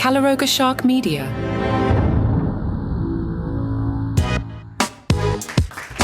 Calaroga Shark Media.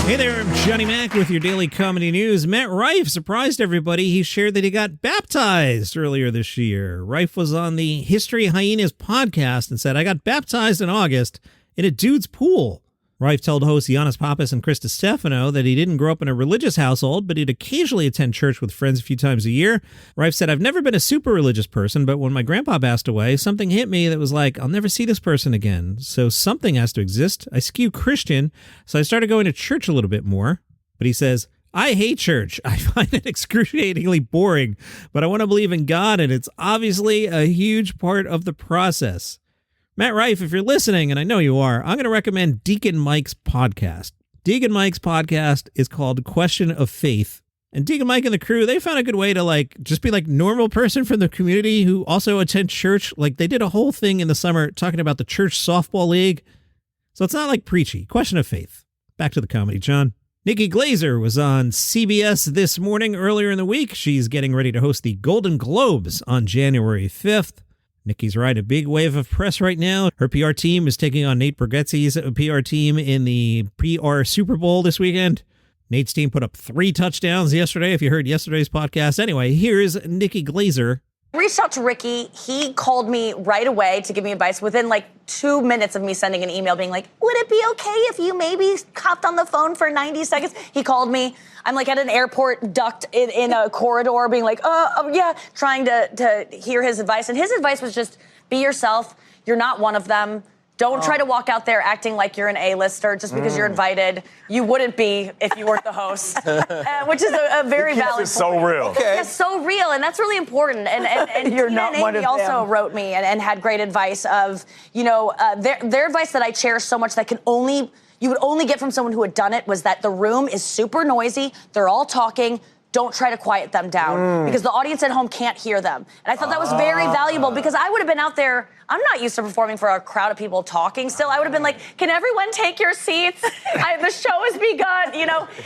Hey there, I'm Johnny Mac with your daily comedy news. Matt Rife surprised everybody. He shared that he got baptized earlier this year. Rife was on the History Hyenas podcast and said, I got baptized in August in a dude's pool. Rife told hosts Giannis Pappas and Chris DiStefano that he didn't grow up in a religious household, but he'd occasionally attend church with friends a few times a year. Rife said, I've never been a super religious person, but when my grandpa passed away, something hit me that was like, I'll never see this person again. So something has to exist. I skew Christian, so I started going to church a little bit more. But he says, I hate church. I find it excruciatingly boring, but I want to believe in God, and it's obviously a huge part of the process. Matt Rife, if you're listening, and I know you are, I'm going to recommend Deacon Mike's podcast. Deacon Mike's podcast is called Question of Faith. And Deacon Mike and the crew, they found a good way to just be like normal person from the community who also attend church. Like they did a whole thing in the summer talking about the church softball league. So it's not like preachy. Question of Faith. Back to the comedy, John. Nikki Glaser was on CBS this morning earlier in the week. She's getting ready to host the Golden Globes on January 5th. Nikki's riding a big wave of press right now. Her PR team is taking on Nate Bargatze's PR team in the PR Super Bowl this weekend. Nate's team put up 3 touchdowns yesterday, if you heard yesterday's podcast. Anyway, here's Nikki Glaser. Reached out to Ricky. He called me right away to give me advice within 2 minutes of me sending an email being like, would it be okay if you maybe hopped on the phone for 90 seconds? He called me. I'm at an airport ducked in a corridor being like, yeah, trying to hear his advice. And his advice was just be yourself. You're not one of them. Don't try to walk out there acting like you're an A-lister just because you're invited. You wouldn't be if you weren't the host, which is a very valid point. It's so real. Okay. It's so real, and that's really important. And You're not one of them. also wrote me and had great advice of, their advice that I cherish so much that you would only get from someone who had done it was that the room is super noisy. They're all talking. Don't try to quiet them down because the audience at home can't hear them. And I thought that was very valuable because I would have been out there. I'm not used to performing for a crowd of people talking still. I would have been like, can everyone take your seats? The show has begun,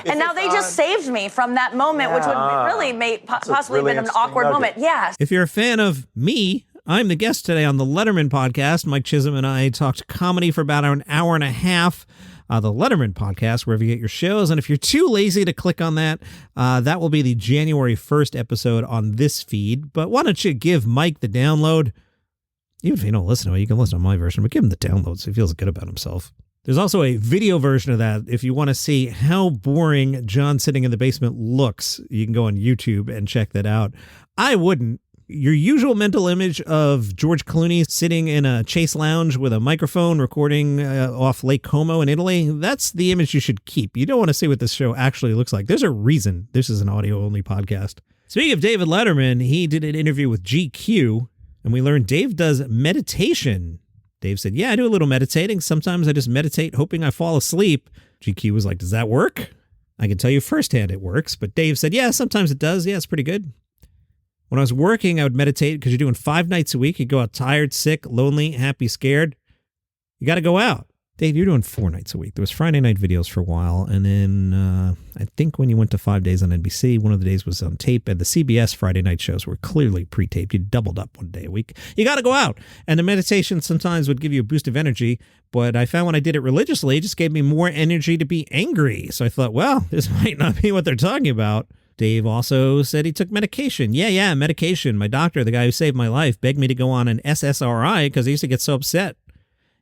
And now they just saved me from that moment, which would really possibly been an awkward moment. Yeah. If you're a fan of me, I'm the guest today on the Letterman podcast. Mike Chisholm and I talked comedy for about an hour and a half. The Letterman podcast, wherever you get your shows. And if you're too lazy to click on that, that will be the January 1st episode on this feed. But why don't you give Mike the download? Even if you don't listen to it, you can listen to my version, but give him the download so he feels good about himself. There's also a video version of that. If you want to see how boring John sitting in the basement looks, you can go on YouTube and check that out. I wouldn't. Your usual mental image of George Clooney sitting in a Chase lounge with a microphone recording off Lake Como in Italy, that's the image you should keep. You don't want to see what this show actually looks like. There's a reason this is an audio-only podcast. Speaking of David Letterman, he did an interview with GQ, and we learned Dave does meditation. Dave said, yeah, I do a little meditating. Sometimes I just meditate hoping I fall asleep. GQ was like, does that work? I can tell you firsthand it works. But Dave said, yeah, sometimes it does. Yeah, it's pretty good. When I was working, I would meditate because you're doing 5 nights a week. You go out tired, sick, lonely, happy, scared. You got to go out. Dave, you're doing 4 nights a week. There was Friday night videos for a while. And then I think when you went to 5 days on NBC, one of the days was on tape. And the CBS Friday night shows were clearly pre-taped. You doubled up 1 day a week. You got to go out. And the meditation sometimes would give you a boost of energy. But I found when I did it religiously, it just gave me more energy to be angry. So I thought, well, this might not be what they're talking about. Dave also said he took medication. Yeah, medication. My doctor, the guy who saved my life, begged me to go on an SSRI because I used to get so upset.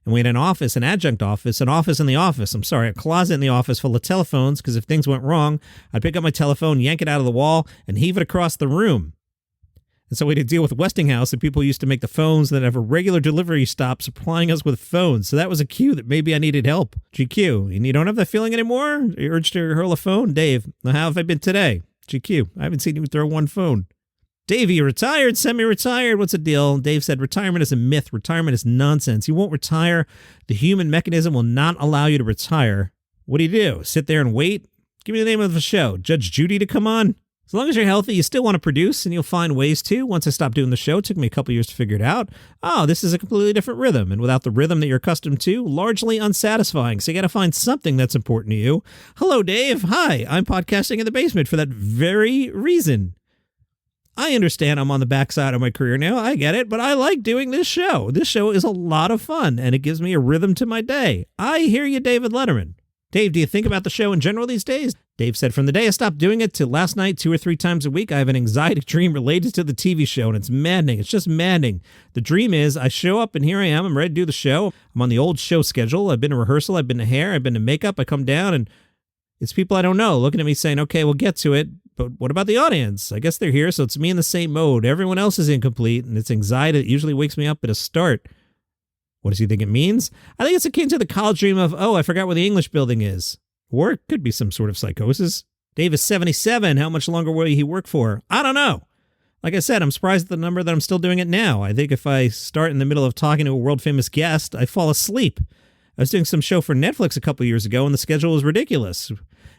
And we had an office, an adjunct office, an office in the office. A closet in the office full of telephones because if things went wrong, I'd pick up my telephone, yank it out of the wall, and heave it across the room. And so we had to deal with Westinghouse, and people used to make the phones that have a regular delivery stop supplying us with phones. So that was a cue that maybe I needed help. GQ, and you don't have that feeling anymore? You urged to hurl a phone? Dave, how have I been today? GQ, I haven't seen you throw one phone. Dave, you retired, semi-retired, what's the deal? Dave said, retirement is a myth. Retirement is nonsense. You won't retire. The human mechanism will not allow you to retire. What do? Sit there and wait? Give me the name of the show. Judge Judy to come on? As long as you're healthy, you still want to produce, and you'll find ways to. Once I stopped doing the show, it took me a couple years to figure it out. Oh, this is a completely different rhythm, and without the rhythm that you're accustomed to, largely unsatisfying. So you got to find something that's important to you. Hello, Dave. Hi, I'm podcasting in the basement for that very reason. I understand I'm on the backside of my career now. I get it, but I like doing this show. This show is a lot of fun, and it gives me a rhythm to my day. I hear you, David Letterman. Dave, do you think about the show in general these days? Dave said, from the day I stopped doing it to last night, 2 or 3 times a week, I have an anxiety dream related to the TV show, and it's maddening. It's just maddening. The dream is I show up, and here I am. I'm ready to do the show. I'm on the old show schedule. I've been to rehearsal. I've been to hair. I've been to makeup. I come down, and it's people I don't know looking at me saying, okay, we'll get to it. But what about the audience? I guess they're here, so it's me in the same mode. Everyone else is incomplete, and it's anxiety that usually wakes me up at a start. What does he think it means? I think it's akin to the college dream of, oh, I forgot where the English building is. Or it could be some sort of psychosis. Dave is 77. How much longer will he work for? I don't know. Like I said, I'm surprised at the number that I'm still doing it now. I think if I start in the middle of talking to a world-famous guest, I fall asleep. I was doing some show for Netflix a couple years ago, and the schedule was ridiculous.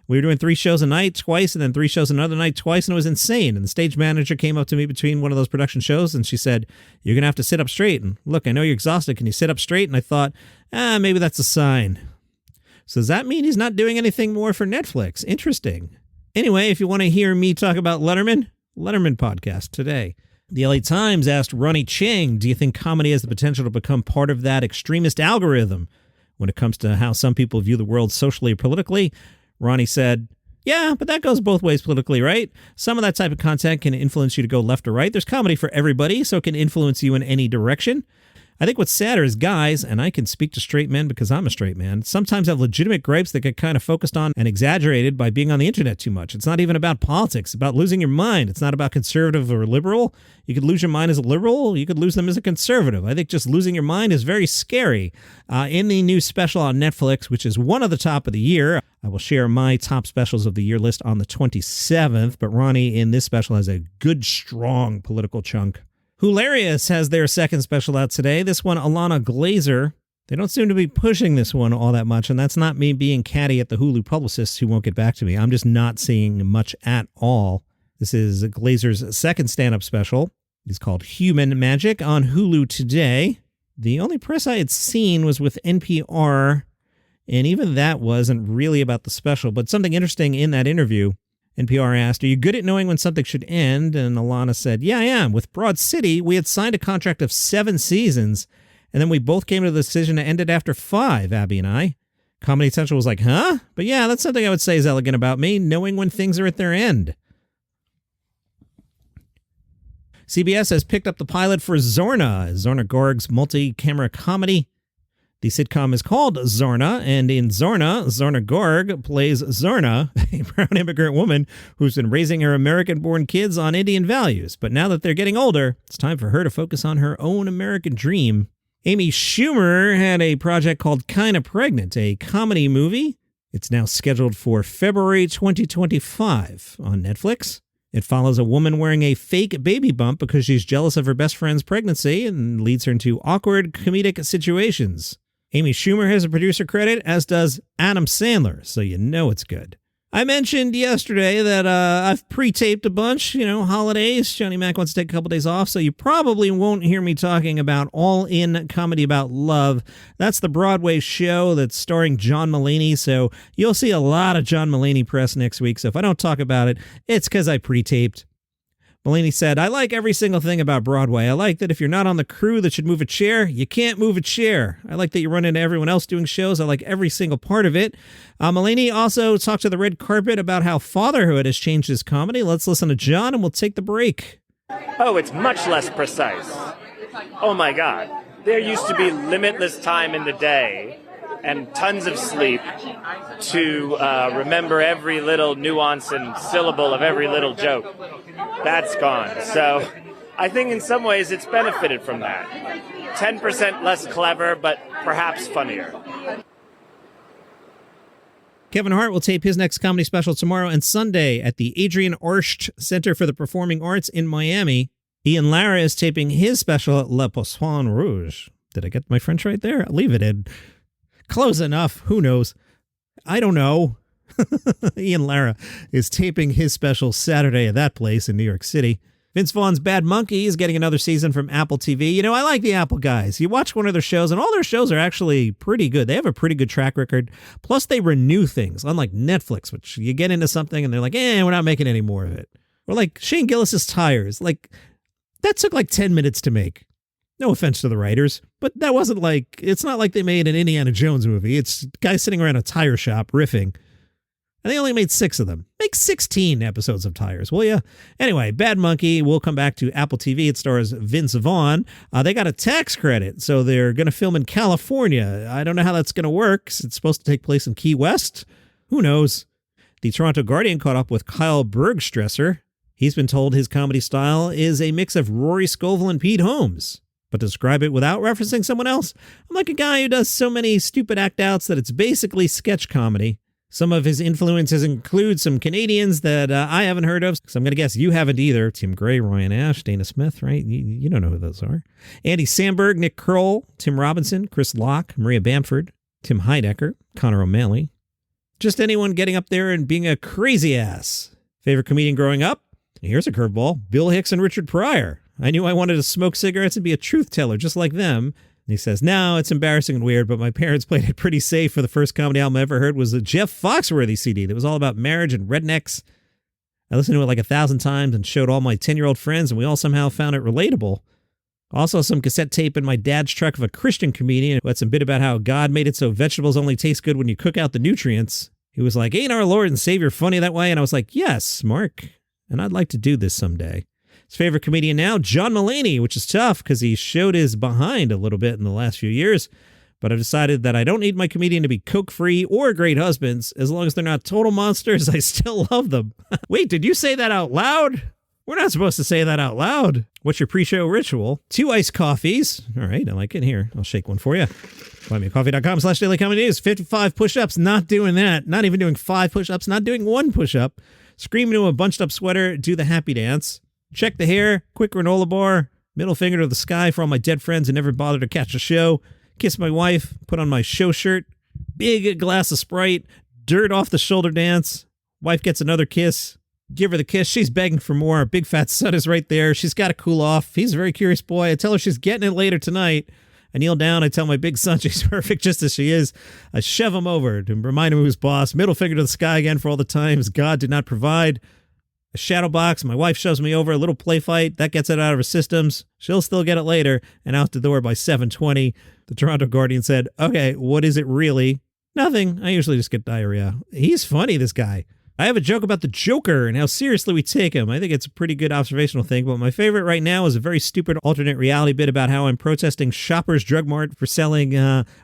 We were doing 3 shows a night twice, and then 3 shows another night twice, and it was insane. And the stage manager came up to me between one of those production shows, and she said, you're going to have to sit up straight. And look, I know you're exhausted. Can you sit up straight? And I thought, maybe that's a sign. So does that mean he's not doing anything more for Netflix? Interesting. Anyway, if you want to hear me talk about Letterman podcast today. The LA Times asked Ronny Chieng, do you think comedy has the potential to become part of that extremist algorithm when it comes to how some people view the world socially or politically? Ronny said, yeah, but that goes both ways politically, right? Some of that type of content can influence you to go left or right. There's comedy for everybody, so it can influence you in any direction. I think what's sadder is guys, and I can speak to straight men because I'm a straight man, sometimes have legitimate gripes that get kind of focused on and exaggerated by being on the internet too much. It's not even about politics. It's about losing your mind. It's not about conservative or liberal. You could lose your mind as a liberal. You could lose them as a conservative. I think just losing your mind is very scary. In the new special on Netflix, which is one of the top of the year, I will share my top specials of the year list on the 27th, but Ronny in this special has a good, strong political chunk. Hilarious has their second special out today. This one, Ilana Glazer. They don't seem to be pushing this one all that much, and that's not me being catty at the Hulu publicists who won't get back to me. I'm just not seeing much at all. This is Glazer's second stand-up special. It's called Human Magic on Hulu today. The only press I had seen was with NPR, and even that wasn't really about the special, but something interesting in that interview. NPR asked, are you good at knowing when something should end? And Ilana said, yeah, I am. With Broad City, we had signed a contract of 7 seasons, and then we both came to the decision to end it after 5, Abby and I. Comedy Central was like, huh? But yeah, that's something I would say is elegant about me, knowing when things are at their end. CBS has picked up the pilot for Zorna, Zorna Gorg's multi-camera comedy. The sitcom is called Zorna, and in Zorna, Zorna Gorg plays Zorna, a brown immigrant woman who's been raising her American-born kids on Indian values. But now that they're getting older, it's time for her to focus on her own American dream. Amy Schumer had a project called Kinda Pregnant, a comedy movie. It's now scheduled for February 2025 on Netflix. It follows a woman wearing a fake baby bump because she's jealous of her best friend's pregnancy and leads her into awkward comedic situations. Amy Schumer has a producer credit, as does Adam Sandler, so you know it's good. I mentioned yesterday that I've pre-taped a bunch, holidays. Johnny Mac wants to take a couple days off, so you probably won't hear me talking about All-In Comedy About Love. That's the Broadway show that's starring John Mulaney, so you'll see a lot of John Mulaney press next week, so if I don't talk about it, it's because I pre-taped. Mulaney said, I like every single thing about Broadway. I like that if you're not on the crew that should move a chair, you can't move a chair. I like that you run into everyone else doing shows. I like every single part of it. Mulaney also talked to the red carpet about how fatherhood has changed his comedy. Let's listen to John and we'll take the break. Oh, it's much less precise. Oh my God. There used to be limitless time in the day and tons of sleep to remember every little nuance and syllable of every little joke. That's gone. So I think in some ways it's benefited from that. 10% less clever, but perhaps funnier. Kevin Hart will tape his next comedy special tomorrow and Sunday at the Adrian Arsht Center for the Performing Arts in Miami. Ian Lara is taping his special at Le Poisson Rouge. Did I get my French right there? I'll leave it in. Close enough. Who knows? I don't know. Ian Lara is taping his special Saturday at that place in New York City. Vince Vaughn's Bad Monkey is getting another season from Apple TV. I like the Apple guys. You watch one of their shows, and all their shows are actually pretty good. They have a pretty good track record. Plus, they renew things, unlike Netflix, which you get into something, and they're like, we're not making any more of it. Or like Shane Gillis's tires. Like, that took like 10 minutes to make. No offense to the writers, but that wasn't like, it's not like they made an Indiana Jones movie. It's guys sitting around a tire shop riffing. And they only made 6 of them. Make 16 episodes of Tires, will ya? Anyway, Bad Monkey will come back to Apple TV. It stars Vince Vaughn. They got a tax credit, so they're going to film in California. I don't know how that's going to work. It's supposed to take place in Key West. Who knows? The Toronto Guardian caught up with Kyle Bergstresser. He's been told his comedy style is a mix of Rory Scovel and Pete Holmes. But to describe it without referencing someone else, I'm like a guy who does so many stupid act outs that it's basically sketch comedy. Some of his influences include some Canadians that I haven't heard of, so I'm going to guess you haven't either. Tim Gray, Ryan Ash, Dana Smith, right? You don't know who those are. Andy Samberg, Nick Kroll, Tim Robinson, Chris Locke, Maria Bamford, Tim Heidecker, Connor O'Malley. Just anyone getting up there and being a crazy ass. Favorite comedian growing up? Here's a curveball. Bill Hicks and Richard Pryor. I knew I wanted to smoke cigarettes and be a truth teller just like them. And he says, no, it's embarrassing and weird, but my parents played it pretty safe for the first comedy album I ever heard was the Jeff Foxworthy CD that was all about marriage and rednecks. I listened to it like 1,000 times and showed all my 10-year-old friends, and we all somehow found it relatable. Also, some cassette tape in my dad's truck of a Christian comedian who had some bit about how God made it so vegetables only taste good when you cook out the nutrients. He was like, ain't our Lord and Savior funny that way? And I was like, yes, Mark, and I'd like to do this someday. His favorite comedian now, John Mulaney, which is tough because he showed his behind a little bit in the last few years. But I've decided that I don't need my comedian to be coke-free or great husbands. As long as they're not total monsters, I still love them. Wait, did you say that out loud? We're not supposed to say that out loud. What's your pre-show ritual? 2 iced coffees. All right, I like it. Here, I'll shake one for you. BuyMeACoffee.com/dailycomedynews. 55 push-ups. Not doing that. Not even doing 5 push-ups. Not doing 1 push-up. Scream into a bunched-up sweater. Do the happy dance. Check the hair, quick granola bar, middle finger to the sky for all my dead friends who never bothered to catch a show, kiss my wife, put on my show shirt, big glass of Sprite, dirt off the shoulder dance, wife gets another kiss, give her the kiss, she's begging for more, big fat son is right there, she's got to cool off, he's a very curious boy, I tell her she's getting it later tonight, I kneel down, I tell my big son she's perfect just as she is, I shove him over to remind him who's boss, middle finger to the sky again for all the times God did not provide, a shadow box, my wife shoves me over, a little play fight, that gets it out of her systems. She'll still get it later, and out the door by 7:20. The Toronto Guardian said, okay, what is it really? Nothing. I usually just get diarrhea. He's funny, this guy. I have a joke about the Joker and how seriously we take him. I think it's a pretty good observational thing, but my favorite right now is a very stupid alternate reality bit about how I'm protesting Shoppers Drug Mart for selling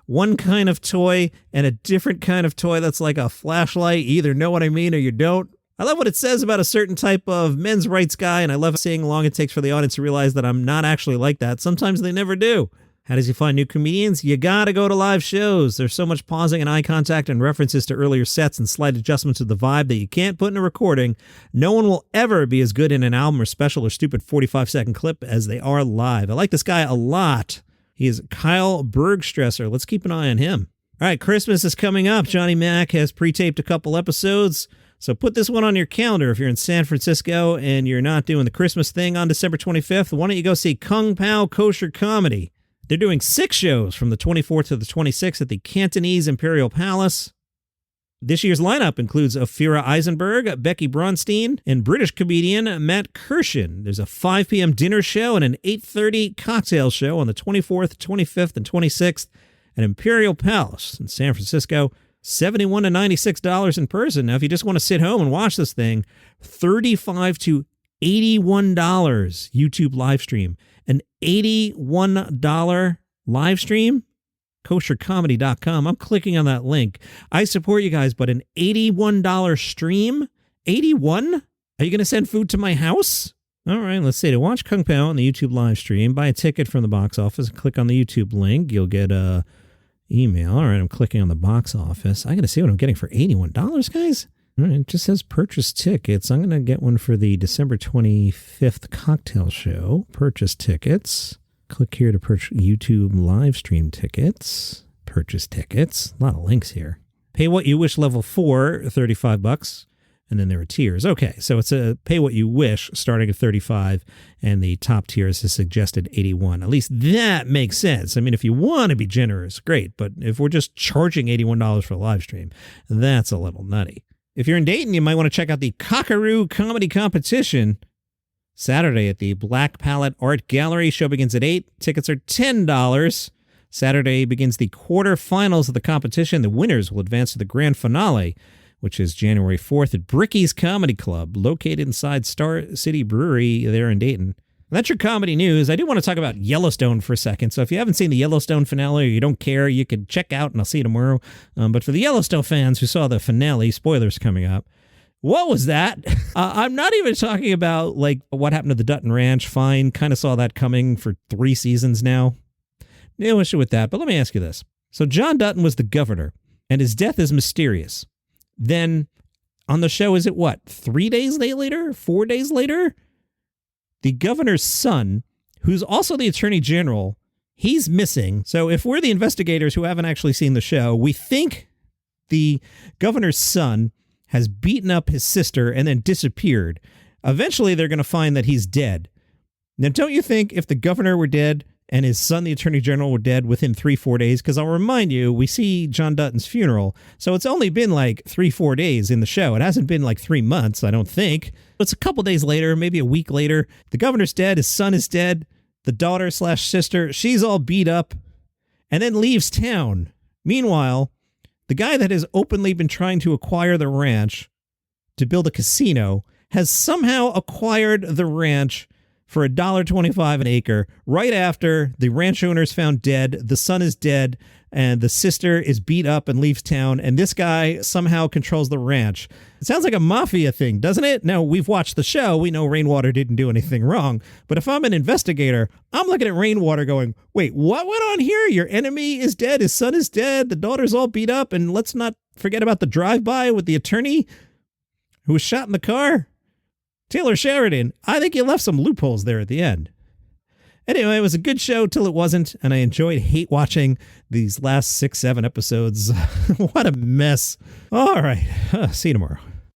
one kind of toy and a different kind of toy that's like a flashlight. You either know what I mean or you don't. I love what it says about a certain type of men's rights guy, and I love seeing how long it takes for the audience to realize that I'm not actually like that. Sometimes they never do. How does he find new comedians? You gotta go to live shows. There's so much pausing and eye contact and references to earlier sets and slight adjustments of the vibe that you can't put in a recording. No one will ever be as good in an album or special or stupid 45-second clip as they are live. I like this guy a lot. He is Kyle Bergstresser. Let's keep an eye on him. All right, Christmas is coming up. Johnny Mac has pre-taped a couple episodes. So put this one on your calendar if you're in San Francisco and you're not doing the Christmas thing on December 25th. Why don't you go see Kung Pao Kosher Comedy? They're doing 6 shows from the 24th to the 26th at the Cantonese Imperial Palace. This year's lineup includes Ophira Eisenberg, Becky Bronstein, and British comedian Matt Kirshen. There's a 5 p.m. dinner show and an 8:30 cocktail show on the 24th, 25th, and 26th at Imperial Palace in San Francisco. $71 to $96 in person. Now, if you just want to sit home and watch this thing, $35 to $81 YouTube live stream. An $81 live stream? KosherComedy.com. I'm clicking on that link. I support you guys, but an $81 stream? 81? Are you going to send food to my house? All right, let's see. To watch Kung Pao on the YouTube live stream, buy a ticket from the box office, click on the YouTube link. You'll get a email. All right, I'm clicking on the box office. I got to see what I'm getting for $81, guys. All right, it just says purchase tickets. I'm going to get one for the December 25th cocktail show. Purchase tickets. Click here to purchase YouTube live stream tickets. Purchase tickets. A lot of links here. Pay what you wish level 4, $35. And then there are tiers. Okay, so it's a pay what you wish starting at $35, and the top tier is a suggested $81. At least that makes sense. I mean, if you want to be generous, great. But if we're just charging $81 for a live stream, that's a little nutty. If you're in Dayton, you might want to check out the Cockaroo Comedy Competition. Saturday at the Black Palette Art Gallery. Show begins at 8. Tickets are $10. Saturday begins the quarterfinals of the competition. The winners will advance to the grand finale, which is January 4th at Bricky's Comedy Club, located inside Star City Brewery there in Dayton. And that's your comedy news. I do want to talk about Yellowstone for a second. So if you haven't seen the Yellowstone finale or you don't care, you can check out and I'll see you tomorrow. But for the Yellowstone fans who saw the finale, spoilers coming up, what was that? I'm not even talking about like what happened to the Dutton Ranch. Fine, kind of saw that coming for 3 seasons now. No issue with that, but let me ask you this. So John Dutton was the governor, and his death is mysterious. Then on the show, is it what, 3 days later, 4 days later? The governor's son, who's also the attorney general, he's missing. So if we're the investigators who haven't actually seen the show, we think the governor's son has beaten up his sister and then disappeared. Eventually, they're going to find that he's dead. Now, don't you think if the governor were dead and his son, the attorney general, were dead within 3-4 days? Because I'll remind you, we see John Dutton's funeral, so it's only been like 3-4 days in the show. It hasn't been like 3 months, I don't think. It's a couple days later, maybe a week later. The governor's dead, his son is dead, the daughter/sister, she's all beat up, and then leaves town. Meanwhile, the guy that has openly been trying to acquire the ranch to build a casino has somehow acquired the ranch for $1.25 an acre right after the ranch owner is found dead, the son is dead, and the sister is beat up and leaves town, and this guy somehow controls the ranch. It sounds like a mafia thing, doesn't it? Now, we've watched the show. We know Rainwater didn't do anything wrong. But if I'm an investigator, I'm looking at Rainwater going, wait, what went on here? Your enemy is dead. His son is dead. The daughter's all beat up. And let's not forget about the drive-by with the attorney who was shot in the car. Taylor Sheridan, I think you left some loopholes there at the end. Anyway, it was a good show till it wasn't, and I enjoyed hate watching these last 6-7 episodes. What a mess. All right, see you tomorrow.